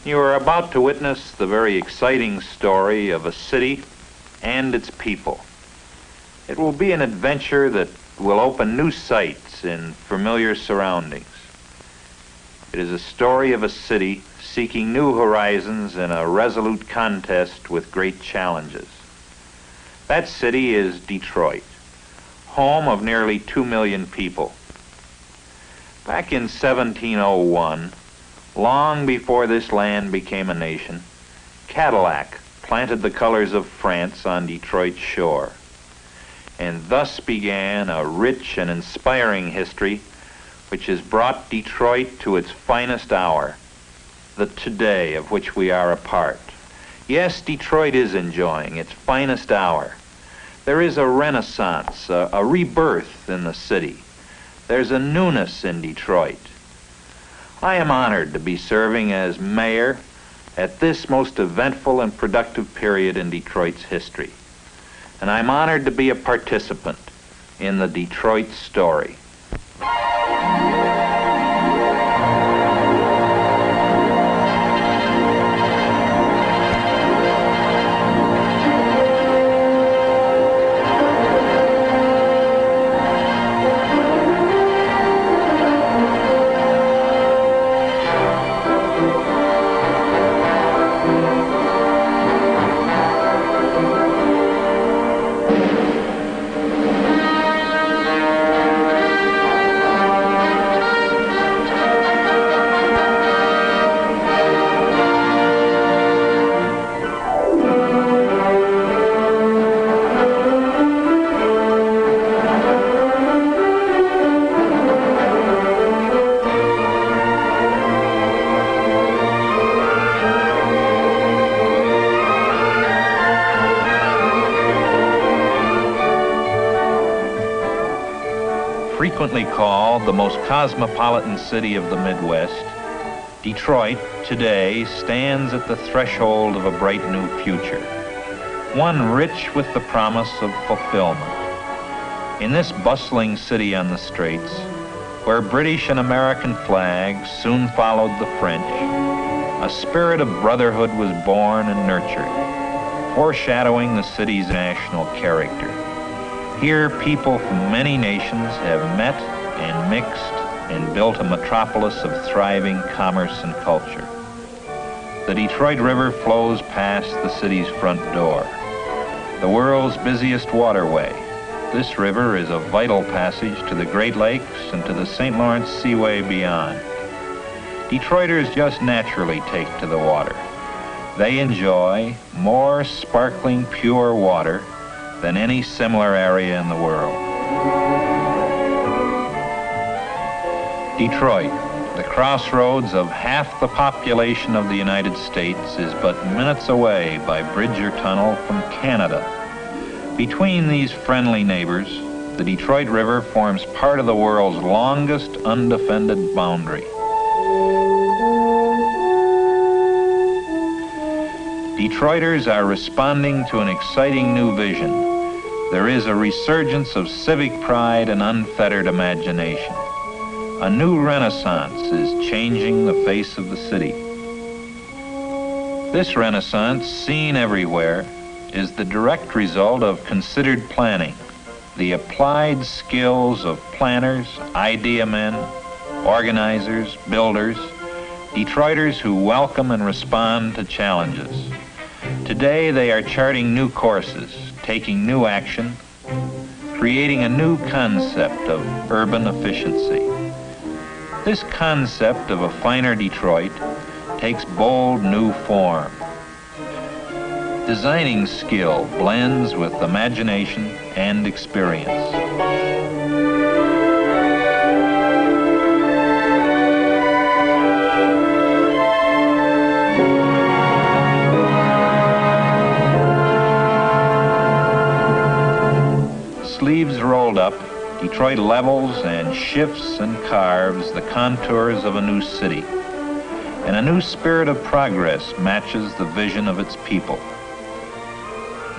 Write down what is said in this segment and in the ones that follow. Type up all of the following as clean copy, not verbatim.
You are about to witness the very exciting story of a city and its people. It will be an adventure that will open new sights in familiar surroundings. It is a story of a city seeking new horizons in a resolute contest with great challenges. That city is Detroit, home of nearly 2 million people. Back in 1701, long before this land became a nation, Cadillac planted the colors of France on Detroit's shore. And thus began a rich and inspiring history which has brought Detroit to its finest hour, the today of which we are a part. Yes, Detroit is enjoying its finest hour. There is a renaissance, a rebirth in the city. There's a newness in Detroit. I am honored to be serving as mayor at this most eventful and productive period in Detroit's history. And I'm honored to be a participant in the Detroit story. Frequently called the most cosmopolitan city of the Midwest, Detroit today stands at the threshold of a bright new future, one rich with the promise of fulfillment. In this bustling city on the Straits, where British and American flags soon followed the French, a spirit of brotherhood was born and nurtured, foreshadowing the city's national character. Here, people from many nations have met and mixed and built a metropolis of thriving commerce and culture. The Detroit River flows past the city's front door, the world's busiest waterway. This river is a vital passage to the Great Lakes and to the St. Lawrence Seaway beyond. Detroiters just naturally take to the water. They enjoy more sparkling, pure water than any similar area in the world. Detroit, the crossroads of half the population of the United States, is but minutes away by bridge or tunnel from Canada. Between these friendly neighbors, the Detroit River forms part of the world's longest undefended boundary. Detroiters are responding to an exciting new vision. There is a resurgence of civic pride and unfettered imagination. A new renaissance is changing the face of the city. This renaissance, seen everywhere, is the direct result of considered planning, the applied skills of planners, idea men, organizers, builders, Detroiters who welcome and respond to challenges. Today they are charting new courses, taking new action, creating a new concept of urban efficiency. This concept of a finer Detroit takes bold new form. Designing skill blends with imagination and experience. Sleeves rolled up, Detroit levels and shifts and carves the contours of a new city, and a new spirit of progress matches the vision of its people.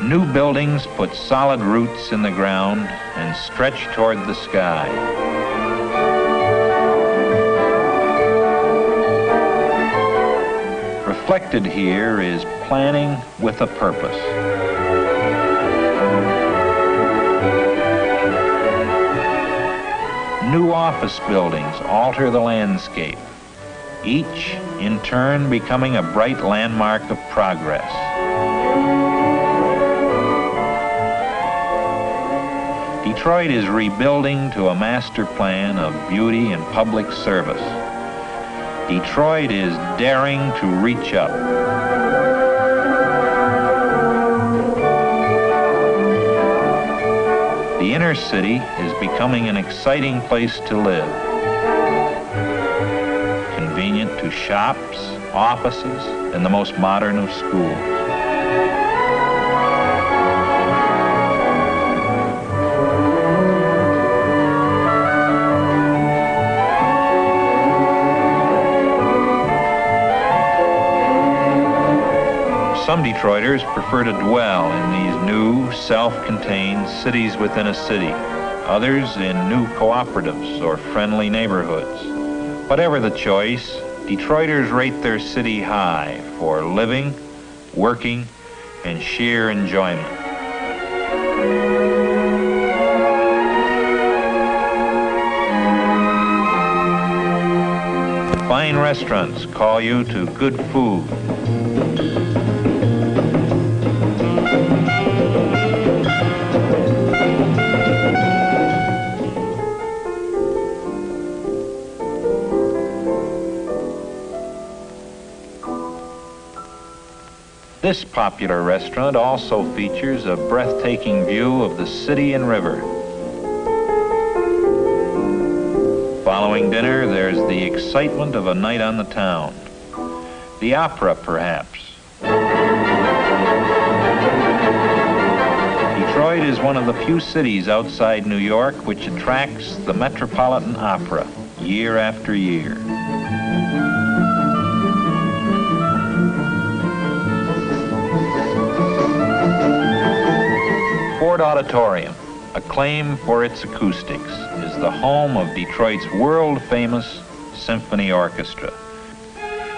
New buildings put solid roots in the ground and stretch toward the sky. reflected here is planning with a purpose. New office buildings alter the landscape, each in turn becoming a bright landmark of progress. Detroit is rebuilding to a master plan of beauty and public service. Detroit is daring to reach up. The inner city is becoming an exciting place to live. Convenient to shops, offices, and the most modern of schools. Some Detroiters prefer to dwell in these new, self-contained cities within a city, others in new cooperatives or friendly neighborhoods. Whatever the choice, Detroiters rate their city high for living, working, and sheer enjoyment. Fine restaurants call you to good food. This popular restaurant also features a breathtaking view of the city and river. Following dinner, there's the excitement of a night on the town. The opera, perhaps. Detroit is one of the few cities outside New York which attracts the Metropolitan Opera year after year. Ford Auditorium, acclaimed for its acoustics, is the home of Detroit's world-famous symphony orchestra.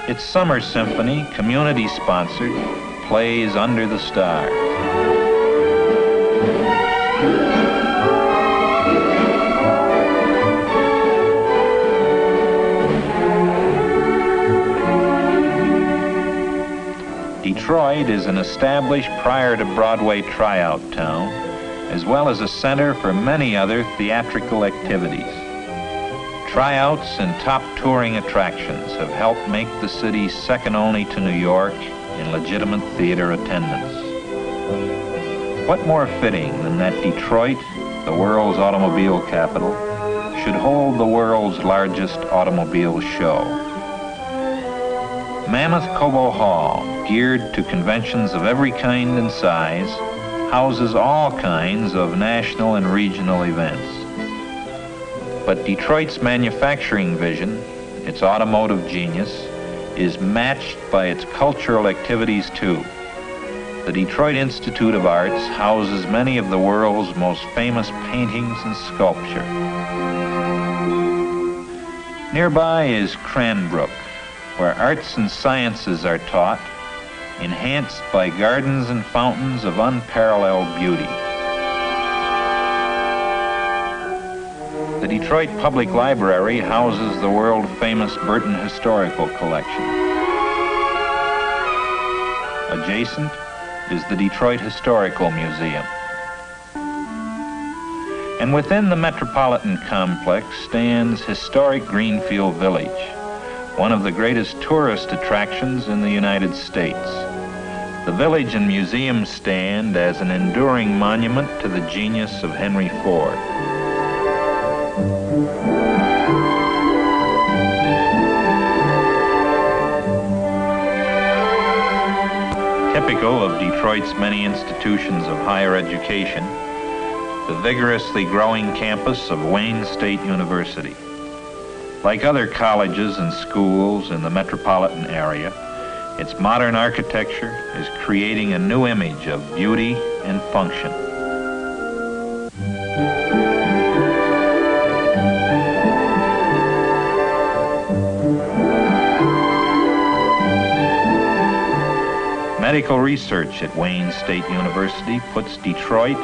Its summer symphony, community-sponsored, plays under the stars. Detroit is an established prior to Broadway tryout town, as well as a center for many other theatrical activities. Tryouts and top touring attractions have helped make the city second only to New York in legitimate theater attendance. What more fitting than that Detroit, the world's automobile capital, should hold the world's largest automobile show. Mammoth Cobo Hall, geared to conventions of every kind and size, houses all kinds of national and regional events. But Detroit's manufacturing vision, its automotive genius, is matched by its cultural activities too. The Detroit Institute of Arts houses many of the world's most famous paintings and sculpture. Nearby is Cranbrook, where arts and sciences are taught, enhanced by gardens and fountains of unparalleled beauty. The Detroit Public Library houses the world-famous Burton Historical Collection. Adjacent is the Detroit Historical Museum. And within the metropolitan complex stands historic Greenfield Village, one of the greatest tourist attractions in the United States. The village and museum stand as an enduring monument to the genius of Henry Ford. Typical of Detroit's many institutions of higher education, the vigorously growing campus of Wayne State University. Like other colleges and schools in the metropolitan area, its modern architecture is creating a new image of beauty and function. Medical research at Wayne State University puts Detroit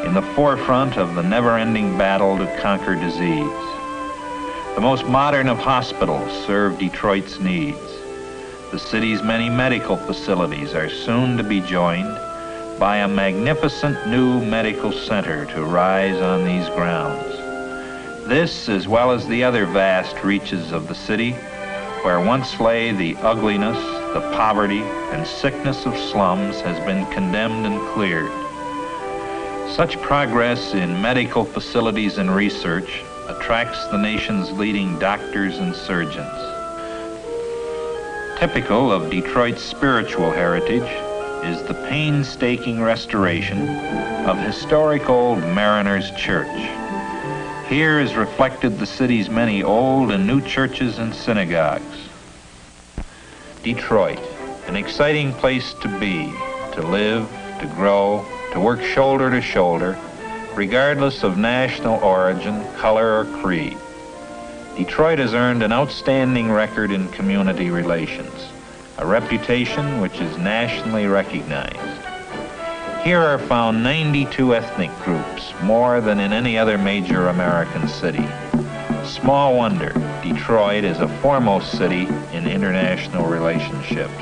in the forefront of the never-ending battle to conquer disease. The most modern of hospitals serve Detroit's needs. The city's many medical facilities are soon to be joined by a magnificent new medical center to rise on these grounds. This, as well as the other vast reaches of the city, where once lay the ugliness, the poverty, and sickness of slums, has been condemned and cleared. Such progress in medical facilities and research attracts the nation's leading doctors and surgeons. Typical of Detroit's spiritual heritage is the painstaking restoration of historic old Mariners Church. Here is reflected the city's many old and new churches and synagogues. Detroit, an exciting place to be, to live, to grow, to work shoulder to shoulder, regardless of national origin, color, or creed. Detroit has earned an outstanding record in community relations, a reputation which is nationally recognized. Here are found 92 ethnic groups, more than in any other major American city. Small wonder Detroit is a foremost city in international relationships.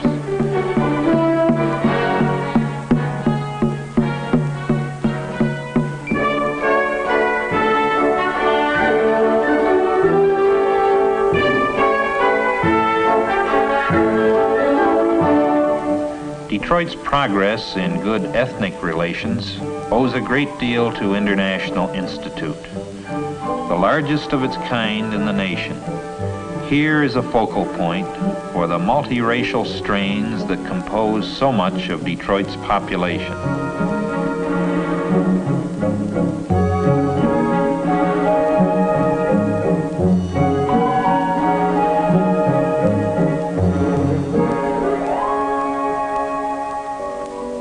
Detroit's progress in good ethnic relations owes a great deal to International Institute, the largest of its kind in the nation. Here is a focal point for the multiracial strains that compose so much of Detroit's population.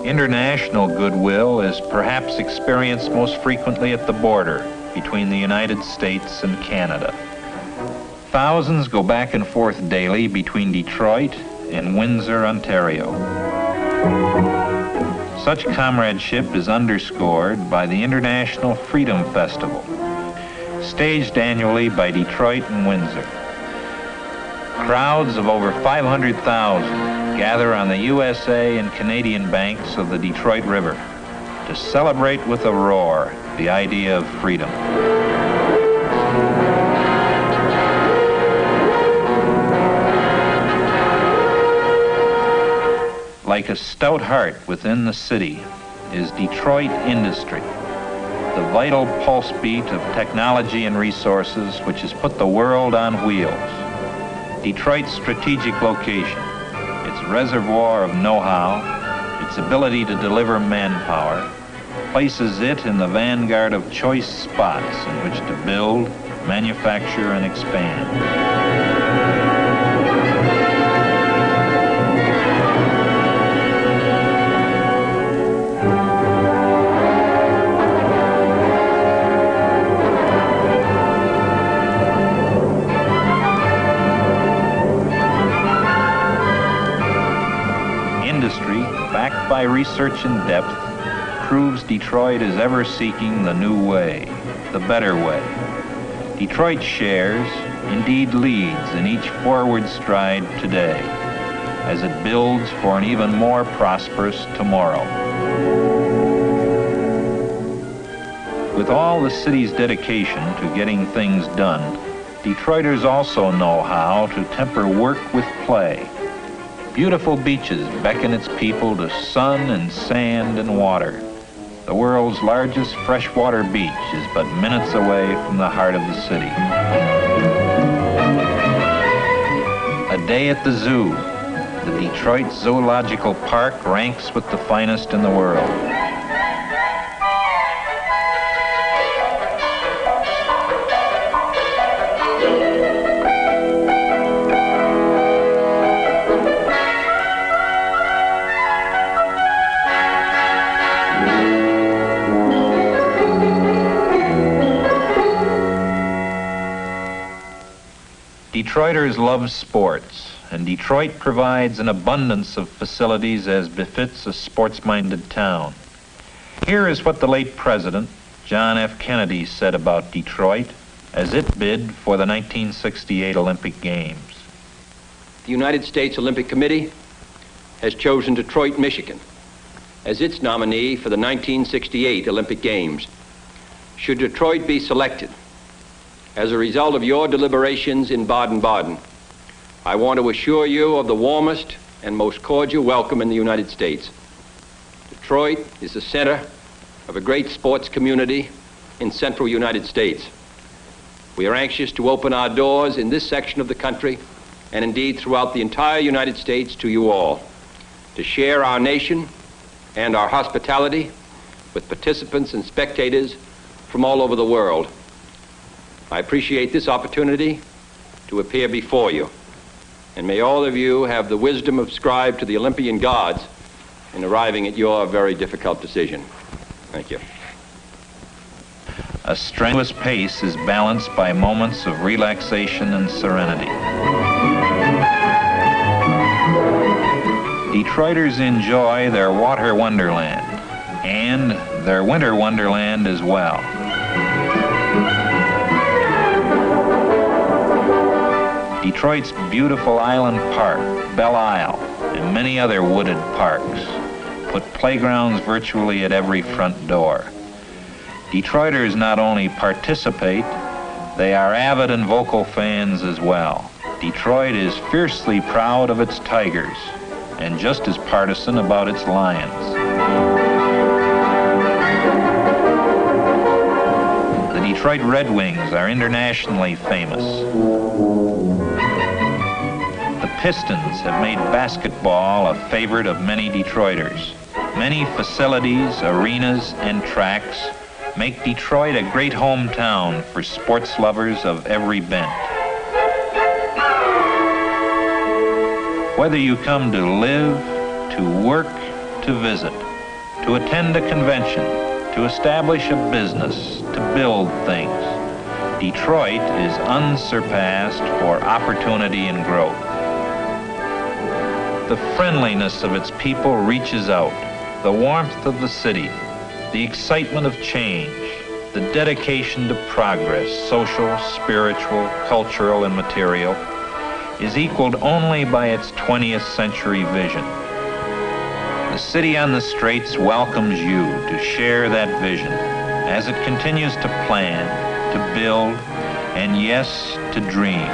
International goodwill is perhaps experienced most frequently at the border between the United States and Canada. Thousands go back and forth daily between Detroit and Windsor, Ontario. Such comradeship is underscored by the International Freedom Festival, staged annually by Detroit and Windsor. Crowds of over 500,000 gather on the USA and Canadian banks of the Detroit River to celebrate with a roar the idea of freedom. Like a stout heart within the city is Detroit industry, the vital pulse beat of technology and resources which has put the world on wheels. Detroit's strategic location, its reservoir of know-how, its ability to deliver manpower, places it in the vanguard of choice spots in which to build, manufacture, and expand. Industry, backed by research in depth, proves Detroit is ever seeking the new way, the better way. Detroit shares, indeed leads, in each forward stride today, as it builds for an even more prosperous tomorrow. With all the city's dedication to getting things done, Detroiters also know how to temper work with play. Beautiful beaches beckon its people to sun and sand and water. The world's largest freshwater beach is but minutes away from the heart of the city. A day at the zoo. The Detroit Zoological Park ranks with the finest in the world. Detroiters love sports, and Detroit provides an abundance of facilities as befits a sports-minded town. Here is what the late President, John F. Kennedy, said about Detroit as it bid for the 1968 Olympic Games. The United States Olympic Committee has chosen Detroit, Michigan, as its nominee for the 1968 Olympic Games. Should Detroit be selected, as a result of your deliberations in Baden-Baden, I want to assure you of the warmest and most cordial welcome in the United States. Detroit is the center of a great sports community in central United States. We are anxious to open our doors in this section of the country, and indeed throughout the entire United States, to you all, to share our nation and our hospitality with participants and spectators from all over the world. I appreciate this opportunity to appear before you, and may all of you have the wisdom ascribed to the Olympian gods in arriving at your very difficult decision. Thank you. A strenuous pace is balanced by moments of relaxation and serenity. Detroiters enjoy their water wonderland and their winter wonderland as well. Detroit's beautiful Island Park, Belle Isle, and many other wooded parks put playgrounds virtually at every front door. Detroiters not only participate, they are avid and vocal fans as well. Detroit is fiercely proud of its Tigers and just as partisan about its Lions. The Detroit Red Wings are internationally famous. The Pistons have made basketball a favorite of many Detroiters. Many facilities, arenas, and tracks make Detroit a great hometown for sports lovers of every bent. Whether you come to live, to work, to visit, to attend a convention, to establish a business, to build things, Detroit is unsurpassed for opportunity and growth. The friendliness of its people reaches out, the warmth of the city, the excitement of change, the dedication to progress, social, spiritual, cultural, and material, is equaled only by its 20th century vision. The city on the straits welcomes you to share that vision as it continues to plan, to build, and yes, to dream.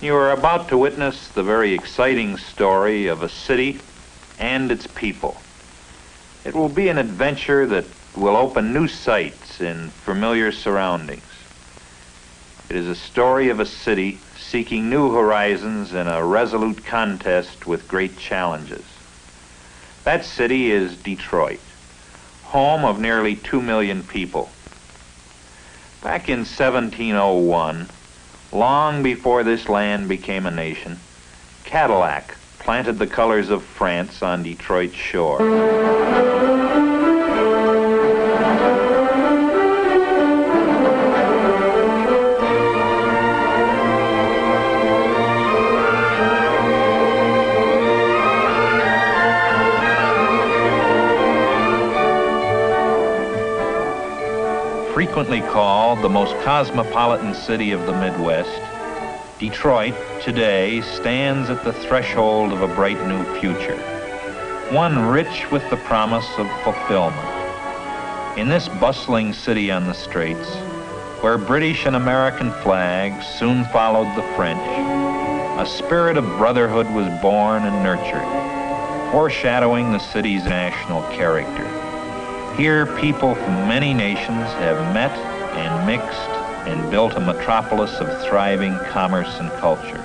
You are about to witness the very exciting story of a city and its people. It will be an adventure that will open new sights in familiar surroundings. It is a story of a city seeking new horizons in a resolute contest with great challenges. That city is Detroit, home of nearly 2 million people. Back in 1701, long before this land became a nation, Cadillac planted the colors of France on Detroit's shore. Frequently called the most cosmopolitan city of the Midwest, Detroit today stands at the threshold of a bright new future, one rich with the promise of fulfillment. In this bustling city on the straits, where British and American flags soon followed the French, a spirit of brotherhood was born and nurtured, foreshadowing the city's national character. Here, people from many nations have met and mixed and built a metropolis of thriving commerce and culture.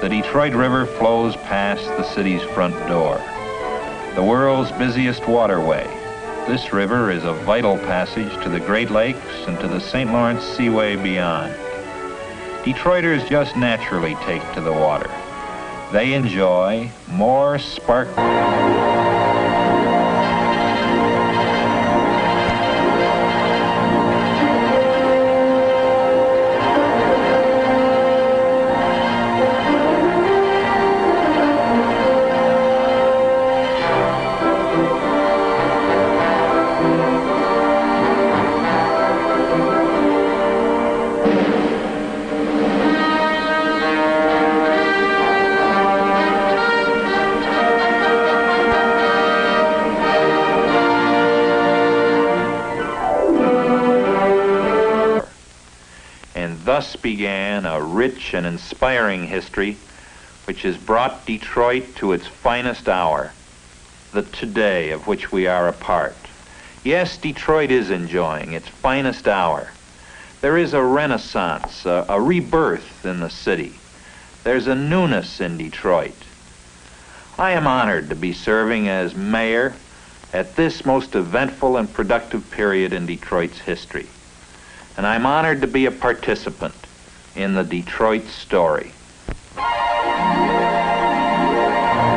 The Detroit River flows past the city's front door, the world's busiest waterway. This river is a vital passage to the Great Lakes and to the St. Lawrence Seaway beyond. Detroiters just naturally take to the water. They enjoy more sparkling. Thus began a rich and inspiring history which has brought Detroit to its finest hour, the today of which we are a part. Yes, Detroit is enjoying its finest hour. There is a renaissance, a rebirth in the city. There's a newness in Detroit. I am honored to be serving as mayor at this most eventful and productive period in Detroit's history. And I'm honored to be a participant in the Detroit story.